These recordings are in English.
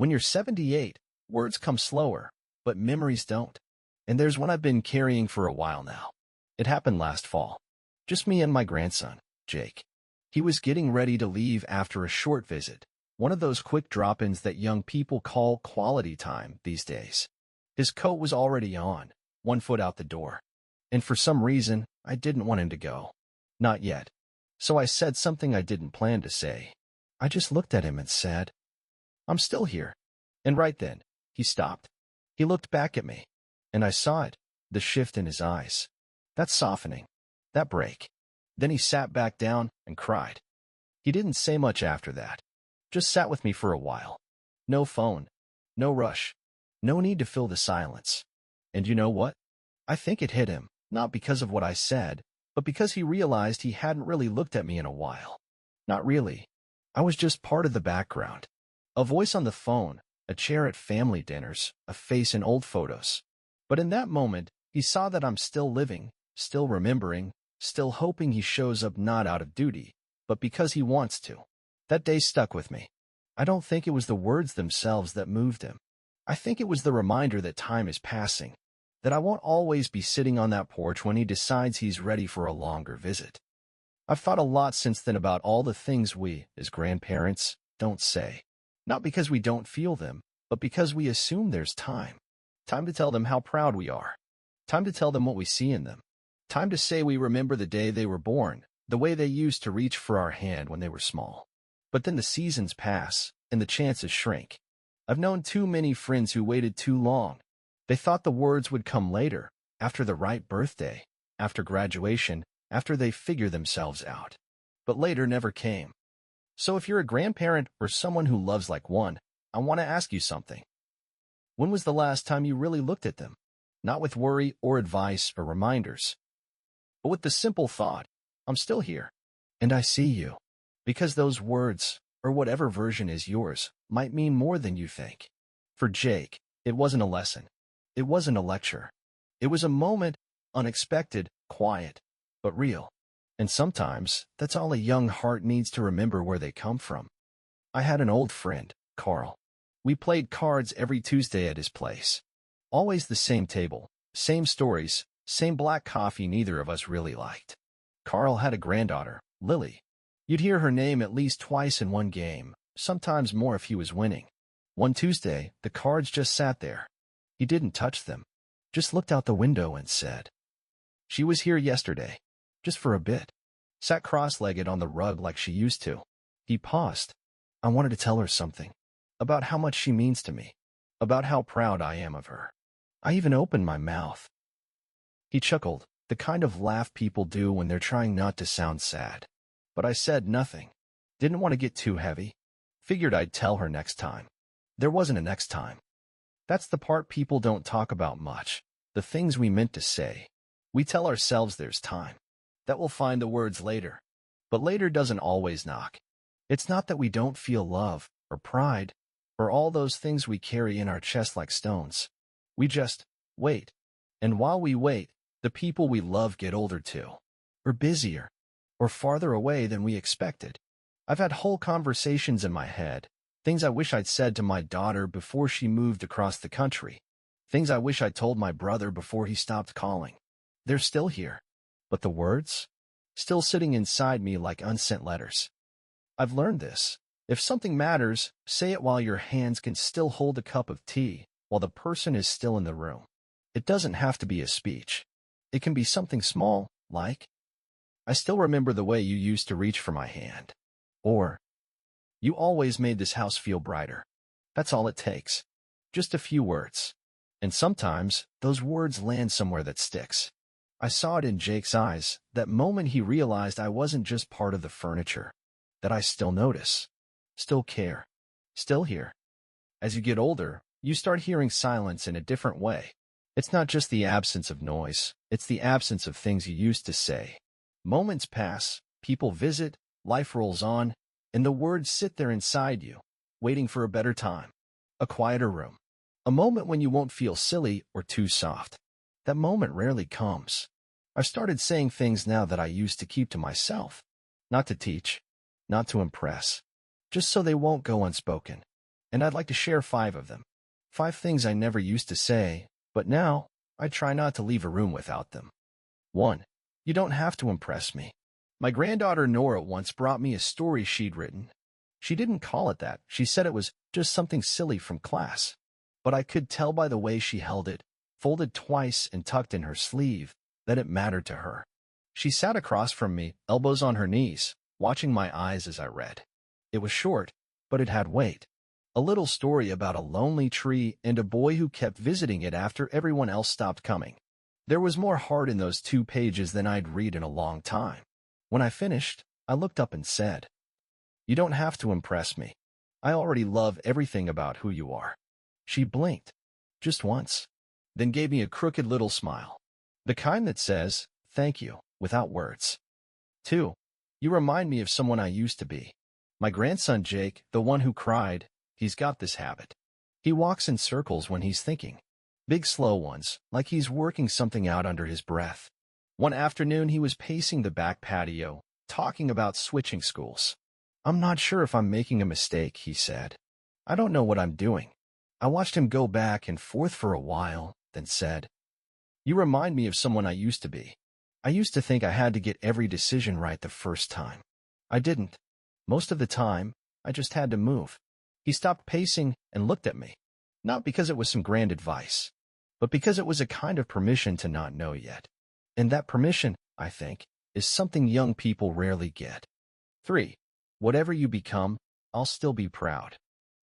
When you're 78, words come slower, but memories don't. And there's one I've been carrying for a while now. It happened last fall. Just me and my grandson, Jake. He was getting ready to leave after a short visit, one of those quick drop-ins that young people call quality time these days. His coat was already on, one foot out the door. And for some reason, I didn't want him to go. Not yet. So I said something I didn't plan to say. I just looked at him and said, "I'm still here." And right then, he stopped. He looked back at me, and I saw it, the shift in his eyes. That softening, that break. Then he sat back down and cried. He didn't say much after that. Just sat with me for a while. No phone, no rush, no need to fill the silence. And you know what? I think it hit him, not because of what I said, but because he realized he hadn't really looked at me in a while. Not really. I was just part of the background. A voice on the phone, a chair at family dinners, a face in old photos. But in that moment, he saw that I'm still living, still remembering, still hoping he shows up not out of duty, but because he wants to. That day stuck with me. I don't think it was the words themselves that moved him. I think it was the reminder that time is passing, that I won't always be sitting on that porch when he decides he's ready for a longer visit. I've thought a lot since then about all the things we, as grandparents, don't say. Not because we don't feel them, but because we assume there's time. Time to tell them how proud we are. Time to tell them what we see in them. Time to say we remember the day they were born, the way they used to reach for our hand when they were small. But then the seasons pass, and the chances shrink. I've known too many friends who waited too long. They thought the words would come later, after the right birthday, after graduation, after they figure themselves out. But later never came. So if you're a grandparent or someone who loves like one, I want to ask you something. When was the last time you really looked at them? Not with worry or advice or reminders, but with the simple thought, I'm still here, and I see you. Because those words, or whatever version is yours, might mean more than you think. For Jake, it wasn't a lesson. It wasn't a lecture. It was a moment, unexpected, quiet, but real. And sometimes, that's all a young heart needs to remember where they come from. I had an old friend, Carl. We played cards every Tuesday at his place. Always the same table, same stories, same black coffee neither of us really liked. Carl had a granddaughter, Lily. You'd hear her name at least twice in one game, sometimes more if he was winning. One Tuesday, the cards just sat there. He didn't touch them, just looked out the window and said, "She was here yesterday, just for a bit." Sat cross-legged on the rug like she used to. He paused. I wanted to tell her something. About how much she means to me. About how proud I am of her. I even opened my mouth. He chuckled, the kind of laugh people do when they're trying not to sound sad. But I said nothing. Didn't want to get too heavy. Figured I'd tell her next time. There wasn't a next time. That's the part people don't talk about much. The things we meant to say. We tell ourselves there's time. That we'll find the words later. But later doesn't always knock. It's not that we don't feel love, or pride, or all those things we carry in our chest like stones. We just wait. And while we wait, the people we love get older too. Or busier. Or farther away than we expected. I've had whole conversations in my head. Things I wish I'd said to my daughter before she moved across the country. Things I wish I'd told my brother before he stopped calling. They're still here. But the words? Still sitting inside me like unsent letters. I've learned this. If something matters, say it while your hands can still hold a cup of tea, while the person is still in the room. It doesn't have to be a speech. It can be something small, like, "I still remember the way you used to reach for my hand." Or, "You always made this house feel brighter." That's all it takes. Just a few words. And sometimes, those words land somewhere that sticks. I saw it in Jake's eyes, that moment he realized I wasn't just part of the furniture. That I still notice. Still care. Still here. As you get older, you start hearing silence in a different way. It's not just the absence of noise, it's the absence of things you used to say. Moments pass, people visit, life rolls on, and the words sit there inside you, waiting for a better time, a quieter room, a moment when you won't feel silly or too soft. That moment rarely comes. I've started saying things now that I used to keep to myself, not to teach, not to impress, just so they won't go unspoken. and I'd like to share 5 of them. 5 things I never used to say, but now I try not to leave a room without them. 1. You don't have to impress me. My granddaughter Nora once brought me a story she'd written. She didn't call it that. She said it was just something silly from class. But I could tell by the way she held it, folded twice and tucked in her sleeve, that it mattered to her. She sat across from me, elbows on her knees, watching my eyes as I read. It was short, but it had weight. A little story about a lonely tree and a boy who kept visiting it after everyone else stopped coming. There was more heart in those 2 pages than I'd read in a long time. When I finished, I looked up and said, "You don't have to impress me. I already love everything about who you are." She blinked, just once, then gave me a crooked little smile. The kind that says, "Thank you," without words. 2. You remind me of someone I used to be. My grandson Jake, the one who cried, he's got this habit. He walks in circles when he's thinking. Big slow ones, like he's working something out under his breath. One afternoon he was pacing the back patio, talking about switching schools. "I'm not sure if I'm making a mistake," he said. "I don't know what I'm doing." I watched him go back and forth for a while, then said, "You remind me of someone I used to be. I used to think I had to get every decision right the first time. I didn't. Most of the time, I just had to move." He stopped pacing and looked at me, not because it was some grand advice, but because it was a kind of permission to not know yet. And that permission, I think, is something young people rarely get. 3. Whatever you become, I'll still be proud.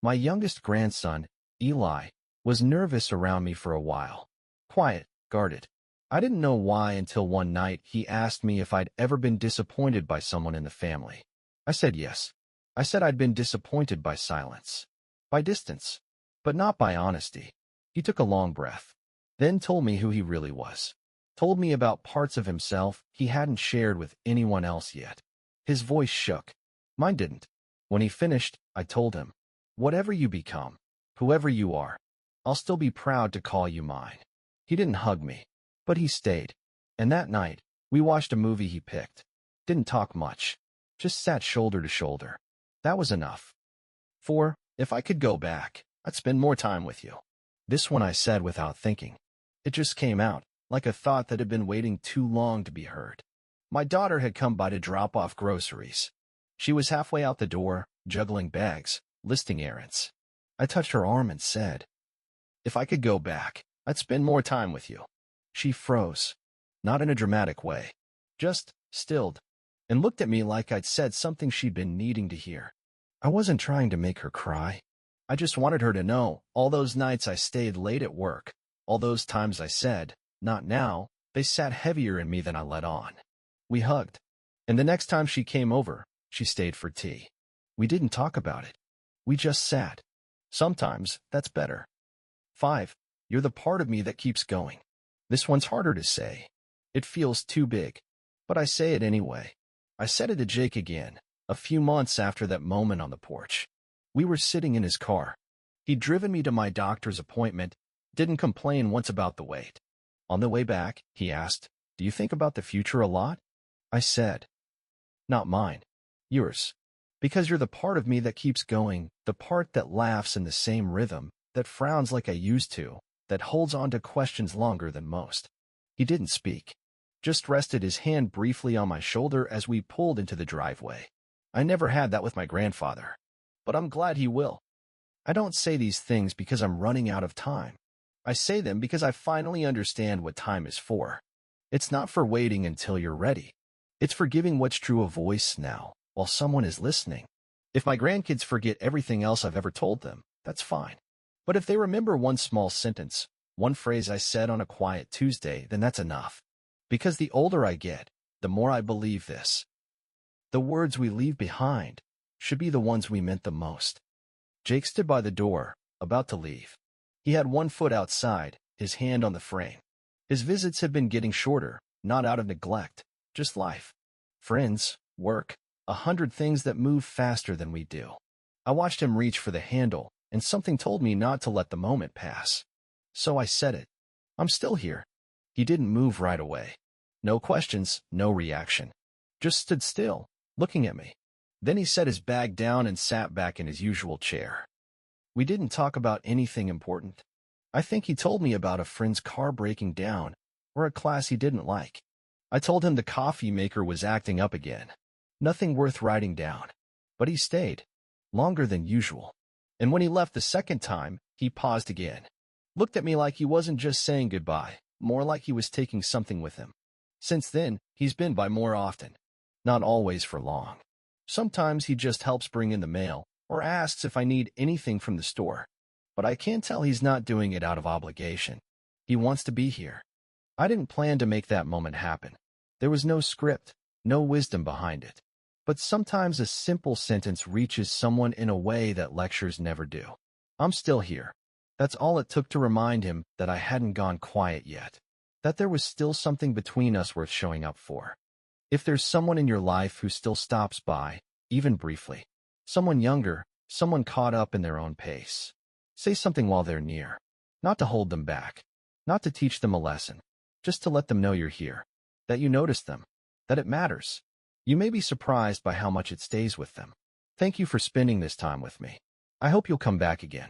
My youngest grandson, Eli, was nervous around me for a while. Quiet, guarded. I didn't know why until one night he asked me if I'd ever been disappointed by someone in the family. I said yes. I said I'd been disappointed by silence, by distance, but not by honesty. He took a long breath, then told me who he really was. Told me about parts of himself he hadn't shared with anyone else yet. His voice shook. Mine didn't. When he finished, I told him, "Whatever you become, whoever you are, I'll still be proud to call you mine." He didn't hug me, but he stayed. And that night, we watched a movie he picked. Didn't talk much, just sat shoulder to shoulder. That was enough. 4. If I could go back, I'd spend more time with you. This one I said without thinking. It just came out, like a thought that had been waiting too long to be heard. My daughter had come by to drop off groceries. She was halfway out the door, juggling bags, listing errands. I touched her arm and said, "If I could go back, I'd spend more time with you." She froze, not in a dramatic way, just stilled, and looked at me like I'd said something she'd been needing to hear. I wasn't trying to make her cry. I just wanted her to know all those nights I stayed late at work, all those times I said, "Not now," they sat heavier in me than I let on. We hugged, and the next time she came over, she stayed for tea. We didn't talk about it. We just sat. Sometimes that's better. 5. You're the part of me that keeps going. This one's harder to say. It feels too big, but I say it anyway. I said it to Jake again, a few months after that moment on the porch. We were sitting in his car. He'd driven me to my doctor's appointment, didn't complain once about the wait. On the way back, he asked, "Do you think about the future a lot?" I said, "Not mine. Yours. Because you're the part of me that keeps going, the part that laughs in the same rhythm, that frowns like I used to, that holds on to questions longer than most." He didn't speak, just rested his hand briefly on my shoulder as we pulled into the driveway. I never had that with my grandfather, but I'm glad he will. I don't say these things because I'm running out of time. I say them because I finally understand what time is for. It's not for waiting until you're ready. It's for giving what's true a voice now, while someone is listening. If my grandkids forget everything else I've ever told them, that's fine. But if they remember one small sentence, one phrase I said on a quiet Tuesday, then that's enough. Because the older I get, the more I believe this. The words we leave behind should be the ones we meant the most. Jake stood by the door, about to leave. He had one foot outside, his hand on the frame. His visits had been getting shorter, not out of neglect, just life. Friends, work, 100 things that move faster than we do. I watched him reach for the handle, and something told me not to let the moment pass. So I said it. "I'm still here." He didn't move right away. No questions, no reaction. Just stood still, looking at me. Then he set his bag down and sat back in his usual chair. We didn't talk about anything important. I think he told me about a friend's car breaking down or a class he didn't like. I told him the coffee maker was acting up again. Nothing worth writing down. But he stayed. Longer than usual. And when he left the second time, he paused again. Looked at me like he wasn't just saying goodbye, more like he was taking something with him. Since then, he's been by more often. Not always for long. Sometimes he just helps bring in the mail or asks if I need anything from the store. But I can tell he's not doing it out of obligation. He wants to be here. I didn't plan to make that moment happen. There was no script, no wisdom behind it. But sometimes a simple sentence reaches someone in a way that lectures never do. I'm still here. That's all it took to remind him that I hadn't gone quiet yet. That there was still something between us worth showing up for. If there's someone in your life who still stops by, even briefly, someone younger, someone caught up in their own pace, say something while they're near. Not to hold them back. Not to teach them a lesson. Just to let them know you're here. That you notice them. That it matters. You may be surprised by how much it stays with them. Thank you for spending this time with me. I hope you'll come back again.